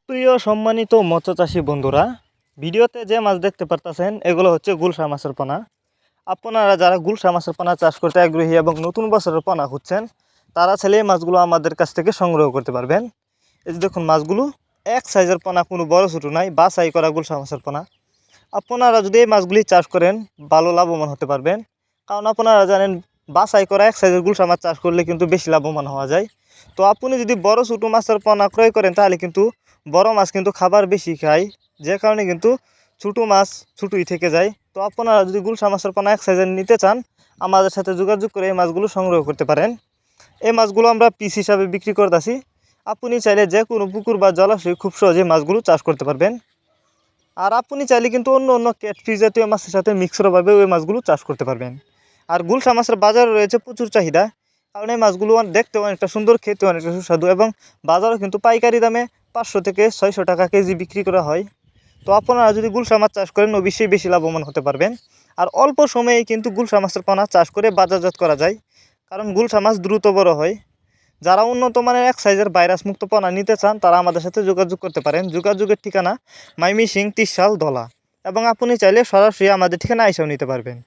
প্রিয় সম্মানিত মৎস্যচাষী বন্ধুরা, ভিডিওতে যে মাছ দেখতে পারতেছেন এগুলো হচ্ছে গুলশা মাছের পোনা। আপনারা যারা গুলশা মাছের পোনা চাষ করতে আগ্রহী এবং নতুন বছরের পোনা খুঁজছেন, তারা চাইলে এই মাছগুলো আমাদের কাছ থেকে সংগ্রহ করতে পারবেন। এই যে দেখুন মাছগুলো এক সাইজের পোনা, কোনো বড় ছোটো নাই, বাছাই করা গুলশা মাছের পোনা। আপনারা যদি এই মাছগুলি চাষ করেন ভালো লাভবান হতে পারবেন, কারণ আপনারা জানেন বাছাই করা এক সাইজের গুলশা মাছ চাষ করলে কিন্তু বেশি লাভবান হওয়া যায়। তো আপনি যদি বড় ছোটো মাছের পোনা ক্রয় করেন তাহলে কিন্তু বড় মাছ কিন্তু খাবার বেশি খায়, যে কারণে কিন্তু ছোটো মাছ ছোটোই থেকে যায়। তো আপনারা যদি গুলশা মাছের পোনা এক সাইজের নিতে চান, আমাদের সাথে যোগাযোগ করে এই মাছগুলো সংগ্রহ করতে পারেন। এই মাছগুলো আমরা পিস হিসাবে বিক্রি করতেছি। আপনি চাইলে যে কোনো পুকুর বা জলাশয়ে খুব সহজে মাছগুলো চাষ করতে পারবেন। আর আপনি চাইলে কিন্তু অন্য অন্য ক্যাটফিশ জাতীয় মাছের সাথে মিক্সরভাবে ওই মাছগুলো চাষ করতে পারবেন। আর গুলশা মাছের বাজারে রয়েছে প্রচুর চাহিদা, কারণ এই মাছগুলো দেখতে অনেকটা সুন্দর, খেতে অনেকটা সুস্বাদু এবং বাজারে কিন্তু পাইকারি দামে 500 থেকে 600 টাকা কেজি বিক্রি করা হয়। তো আপনারা যদি গুলশা মাছ চাষ করেন অবশ্যই বেশি লাভবান হতে পারবেন। আর অল্প সময়েই কিন্তু গুলশা মাছের পোনা চাষ করে বাজারজাত করা যায়, কারণ গুলশা মাছ দ্রুত বড় হয়। যারা উন্নত মানের এক সাইজের ভাইরাস মুক্ত পোনা নিতে চান তারা আমাদের সাথে যোগাযোগ করতে পারেন। যোগাযোগের ঠিকানা মাইমিসিং 30 সাল ধলা, এবং আপনি চাইলে সরাসরি আমাদের ঠিকানা এসেও নিতে পারবেন।